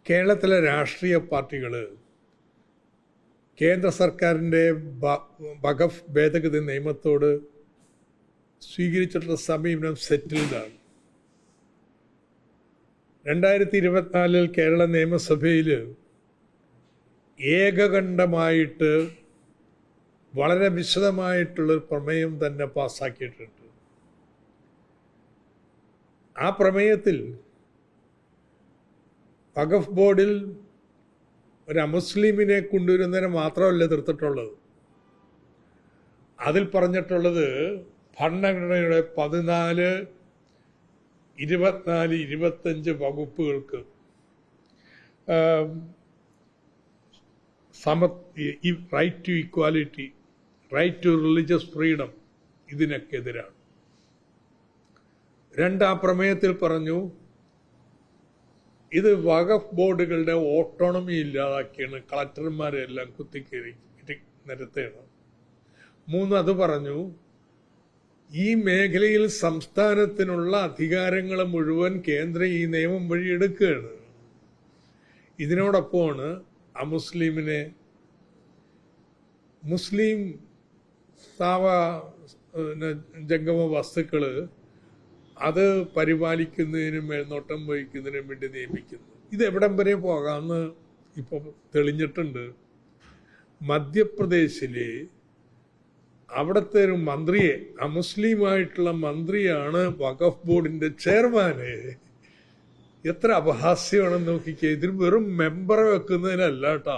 കേരളത്തിലെ രാഷ്ട്രീയ പാർട്ടികൾ കേന്ദ്ര സർക്കാരിൻ്റെ വഖഫ് ഭേദഗതി നിയമത്തോട് സ്വീകരിച്ചിട്ടുള്ള സമീപനം സെറ്റിൽഡാണ്. 2024 കേരള നിയമസഭയിൽ ഏകകണ്ഠമായിട്ട് വളരെ വിശദമായിട്ടുള്ളൊരു പ്രമേയം തന്നെ പാസ്സാക്കിയിട്ടുണ്ട്. ആ പ്രമേയത്തിൽ വഖഫ് ബോർഡിൽ ഒരു അമുസ്ലിമിനെ കൊണ്ടുവരുന്നതിന് മാത്രമല്ല എതിർത്തിട്ടുള്ളത്. അതിൽ പറഞ്ഞിട്ടുള്ളത് ഭരണഘടനയുടെ 14, 24, 25 വകുപ്പുകൾക്ക് right to equality, right to religious freedom, ഇതിനൊക്കെ എതിരാണ്. ആ പ്രമേയത്തിൽ പറഞ്ഞു ഇത് വഖഫ് ബോർഡുകളുടെ ഓട്ടോണമി ഇല്ലാതാക്കിയാണ്, കളക്ടർമാരെല്ലാം കുത്തിക്കയറി നിരത്തുകയാണ്. 3 അത് പറഞ്ഞു ഈ മേഖലയിൽ സംസ്ഥാനത്തിനുള്ള അധികാരങ്ങൾ മുഴുവൻ കേന്ദ്രം ഈ നിയമം വഴി എടുക്കുകയാണ്. ഇതിനോടൊപ്പമാണ് അമുസ്ലിമിനെ മുസ്ലിം ജംഗമ വസ്തുക്കൾ അത് പരിപാലിക്കുന്നതിനും മേൽനോട്ടം വഹിക്കുന്നതിനും വേണ്ടി നിയമിക്കുന്നു. ഇതെവിടം വരെ പോകാമെന്ന് ഇപ്പോൾ തെളിഞ്ഞിട്ടുണ്ട്. മധ്യപ്രദേശിലെ അവിടുത്തെ ഒരു മന്ത്രിയെ, അമുസ്ലിമായിട്ടുള്ള മന്ത്രിയാണ് വഖഫ് ബോർഡിന്റെ ചെയർമാന്. എത്ര അപഹാസ്യമാണെന്ന് നോക്കിക്കേ. ഇതിന് വെറും മെമ്പറെ വെക്കുന്നതിനല്ല കേട്ടാ,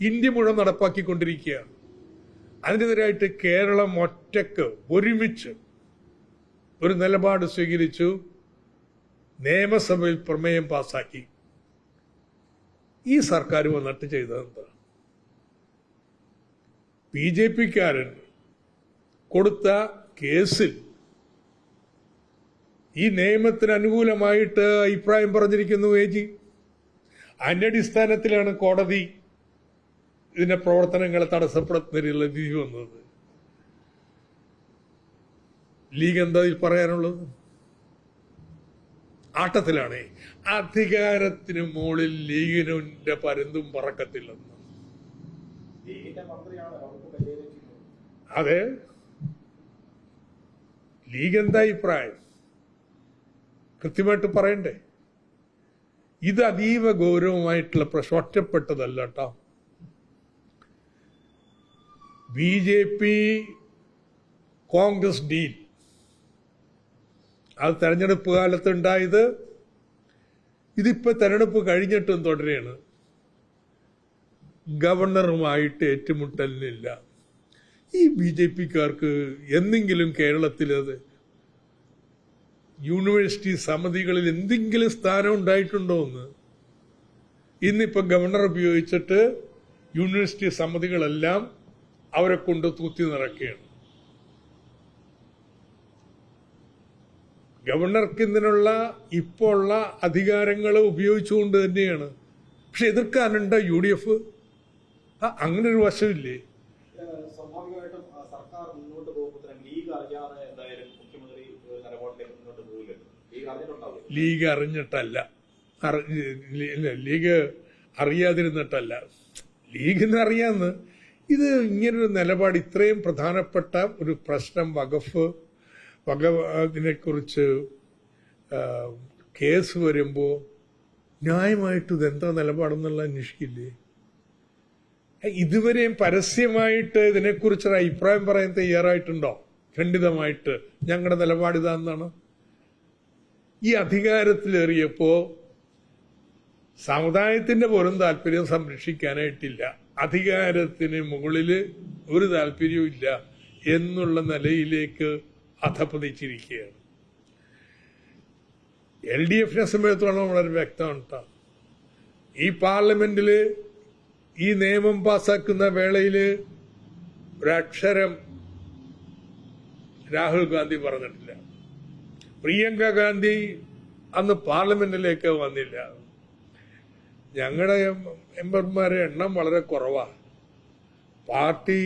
ഇന്ത്യ മുഴുവൻ നടപ്പാക്കിക്കൊണ്ടിരിക്കുകയാണ്. അതിനെതിരായിട്ട് കേരളം ഒറ്റക്ക് ഒരുമിച്ച് ഒരു നിലപാട് സ്വീകരിച്ചു, നിയമസഭയിൽ പ്രമേയം പാസാക്കി. ഈ സർക്കാർ വന്നിട്ട് ചെയ്തതെന്താ? BJP-ക്കാരൻ കൊടുത്ത കേസിൽ ഈ നിയമത്തിന് അനുകൂലമായിട്ട് അഭിപ്രായം പറഞ്ഞിരിക്കുന്നു AG. അതിന്റെ അടിസ്ഥാനത്തിലാണ് കോടതി ഇതിന്റെ പ്രവർത്തനങ്ങളെ തടസ്സപ്പെടുത്തുന്നതിനുള്ള വിധി വന്നത്. ലീഗ് എന്താ ഇതിൽ പറയാനുള്ളത്? ആട്ടത്തിലാണ്. അധികാരത്തിന് മുകളിൽ ലീഗിന്റെ പരുന്തും പറക്കത്തില്ലെന്ന്. അതെ, ലീഗ് എന്താ അഭിപ്രായം കൃത്യമായിട്ട് പറയണ്ടേ? ഇത് അതീവ ഗൗരവമായിട്ടുള്ള പ്രശ്നം, ഒറ്റപ്പെട്ടതല്ല കേട്ടോ. BJP കോൺഗ്രസ് ഡീൽ അത് തെരഞ്ഞെടുപ്പ് കാലത്ത് ഉണ്ടായത്. ഇതിപ്പോ തെരഞ്ഞെടുപ്പ് കഴിഞ്ഞിട്ടും തുടരുകയാണ്. ഗവർണറുമായിട്ട് ഏറ്റുമുട്ടലിനില്ല. ഈ BJP-ക്കാർക്ക് എന്തെങ്കിലും കേരളത്തിൽ അത് യൂണിവേഴ്സിറ്റി സമിതികളിൽ എന്തെങ്കിലും സ്ഥാനം ഉണ്ടായിട്ടുണ്ടോ എന്ന്? ഇന്നിപ്പോ ഗവർണർ ഉപയോഗിച്ചിട്ട് യൂണിവേഴ്സിറ്റി സമിതികളെല്ലാം അവരെ കൊണ്ട് തൂത്തി നിറയ്ക്കുകയാണ്. ഗവർണർക്ക് ഇതിനുള്ള ഇപ്പോൾ ഉള്ള അധികാരങ്ങൾ ഉപയോഗിച്ചുകൊണ്ട് തന്നെയാണ്. പക്ഷെ എതിർക്കാനുണ്ട് UDF. അങ്ങനെ ഒരു വശമില്ലേ? സ്വാഭാവികമായിട്ടും സർക്കാർ മുന്നോട്ട് പോകുമ്പോൾ ലീഗ് അറിയാതെ എന്തായാലും മുഖ്യമന്ത്രി നിലപാടിലേക്ക് മുന്നോട്ട് പോകില്ലല്ലോ. ലീഗ് അറിഞ്ഞിട്ടല്ല, ലീഗ് അറിയാതിരുന്നിട്ടല്ല, ലീഗിന് അറിയാന്ന്. ഇത് ഇങ്ങനൊരു നിലപാട്, ഇത്രയും പ്രധാനപ്പെട്ട ഒരു പ്രശ്നം വഖഫിനെ കുറിച്ച് കേസ് വരുമ്പോൾ ന്യായമായിട്ട് ഇതെന്താ നിലപാടെന്നുള്ള അന്വേഷിക്കില്ലേ? ഇതുവരെയും പരസ്യമായിട്ട് ഇതിനെക്കുറിച്ചൊരു അഭിപ്രായം പറയാൻ തയ്യാറായിട്ടുണ്ടോ? ഖണ്ഡിതമായിട്ട് ഞങ്ങളുടെ നിലപാട് ഇതാണെന്നാണ്. ഈ അധികാരത്തിലേറിയപ്പോ സമുദായത്തിന്റെ പോലും താല്പര്യം സംരക്ഷിക്കാനായിട്ടില്ല, അധികാരത്തിന് മുകളില് ഒരു താല്പര്യവും ഇല്ല എന്നുള്ള നിലയിലേക്ക് അധപ്പതിച്ചിരിക്കുകയാണ്. LDF-നെ സംബന്ധിച്ചിടത്തോളം വളരെ വ്യക്തമാണ് കേട്ടോ. ഈ പാർലമെന്റില് ഈ നിയമം പാസാക്കുന്ന വേളയില് ഒരക്ഷരം രാഹുൽ ഗാന്ധി പറഞ്ഞിട്ടില്ല. പ്രിയങ്ക ഗാന്ധി അന്ന് പാർലമെന്റിലേക്ക് വന്നില്ല. ഞങ്ങളുടെ മെമ്പർമാരെ എണ്ണം വളരെ കുറവാണ്. പാർട്ടി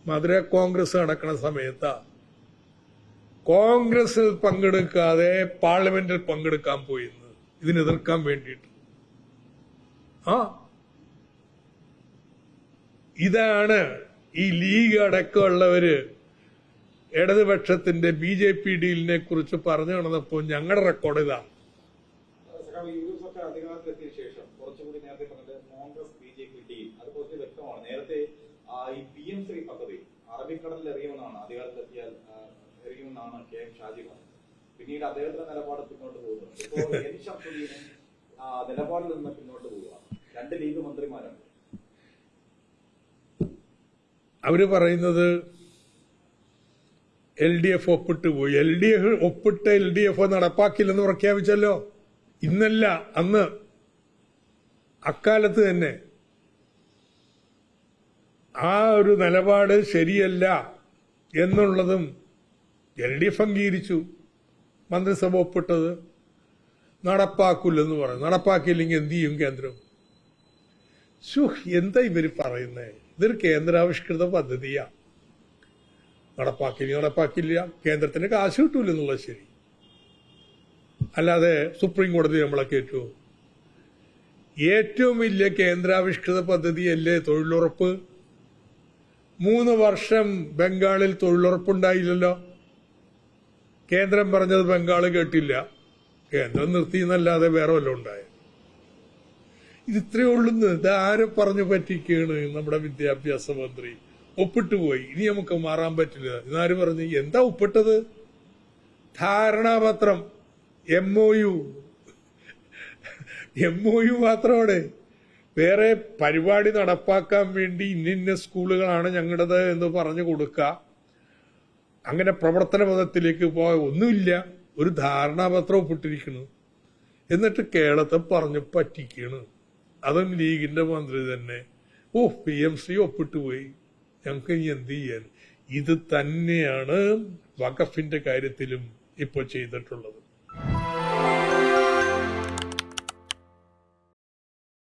മധുര കോൺഗ്രസ് നടക്കുന്ന സമയത്താ കോൺഗ്രസിൽ പങ്കെടുക്കാതെ പാർലമെന്റിൽ പങ്കെടുക്കാൻ പോയിന്ന്. ഇതിനെതിർക്കാൻ വേണ്ടിയിട്ട്. ഇതാണ് ഈ ലീഗ് അടക്കമുള്ളവര് ഇടതുപക്ഷത്തിന്റെ BJP ഡീലിനെ കുറിച്ച് പറഞ്ഞു നടന്നപ്പോ ഞങ്ങളുടെ റെക്കോർഡ് ഇതാണ്. യൂസഫ് അധികാരത്തിലെത്തിയ ശേഷം കുറച്ചുകൂടി നേരത്തെ പറഞ്ഞത് കോൺഗ്രസ് BJP ഡീൽ അത് കുറച്ച് വ്യക്തമാണ്. നേരത്തെ ഈ PM3 പദ്ധതി അറബിക്കടലിൽ എറിയുമെന്നാണ് അധികാരത്തിലെത്തിയാൽ എറിയുമെന്നാണ് KM ഷാജി പറഞ്ഞത്. പിന്നീട് അദ്ദേഹത്തിന്റെ നിലപാട് പിന്നോട്ട് പോകുന്നുണ്ട്. ഇപ്പോൾ N ശംസുദ്ദീനും നിലപാടിൽ നിന്ന് പിന്നോട്ട് പോവുക. 2 ലീഗ് മന്ത്രിമാരാണ്. അവര് പറയുന്നത് LDF ഒപ്പിട്ട് പോയി. LDF നടപ്പാക്കില്ലെന്ന് പ്രഖ്യാപിച്ചല്ലോ. ഇന്നല്ല, അന്ന് അക്കാലത്ത് തന്നെ ആ ഒരു നിലപാട് ശരിയല്ല എന്നുള്ളതും LDF അംഗീകരിച്ചു. മന്ത്രിസഭ ഒപ്പിട്ടത് നടപ്പാക്കില്ലെന്ന് പറഞ്ഞു. നടപ്പാക്കിയില്ലെങ്കിൽ എന്ത് ചെയ്യും കേന്ദ്രം? എന്താ ഇവര് പറയുന്നേ? ഇതൊരു കേന്ദ്രാവിഷ്കൃത പദ്ധതിയാ. നടപ്പാക്കില്ല, കേന്ദ്രത്തിന് കാശ് കിട്ടൂല എന്നുള്ളത് ശരി. അല്ലാതെ സുപ്രീം കോടതി നമ്മളെ കയറ്റുമോ? ഏറ്റവും വലിയ കേന്ദ്രാവിഷ്കൃത പദ്ധതിയല്ലേ തൊഴിലുറപ്പ്? 3 വർഷം ബംഗാളിൽ തൊഴിലുറപ്പുണ്ടായില്ലല്ലോ. കേന്ദ്രം പറഞ്ഞത് ബംഗാള് കേട്ടില്ല, കേന്ദ്രം നിർത്തിയെന്നല്ലാതെ വേറെ വല്ലതും ഉണ്ടായത്? ഇത് ഇത്രയേ ഉള്ളൂന്ന്. ഇതാരും പറഞ്ഞു പറ്റിക്കാണ് നമ്മുടെ വിദ്യാഭ്യാസ മന്ത്രി. ഒപ്പിട്ട് പോയി, ഇനി നമുക്ക് മാറാൻ പറ്റില്ല. ഇതാര് പറഞ്ഞു? എന്താ ഒപ്പിട്ടത്? ധാരണാപത്രം, MOU മാത്രമാണ്. വേറെ പരിപാടി നടപ്പാക്കാൻ വേണ്ടി ഇന്ന സ്കൂളുകളാണ് ഞങ്ങളുടേത് എന്ന് പറഞ്ഞു കൊടുക്കുക, അങ്ങനെ പ്രവർത്തന പദത്തിലേക്ക് പോയ ഒന്നുമില്ല. ഒരു ധാരണാപത്രം ഒപ്പിട്ടിരിക്കുന്നു. എന്നിട്ട് കേരളത്തെ പറഞ്ഞു പറ്റിക്കാണ്. അതും ലീഗിന്റെ മന്ത്രി തന്നെ. PMC ഒപ്പിട്ട് പോയി, ഞങ്ങൾക്ക് ഇനി എന്ത് ചെയ്യാൻ? ഇത് തന്നെയാണ് വഖഫിന്റെ കാര്യത്തിലും ഇപ്പോൾ ചെയ്തിട്ടുള്ളത്.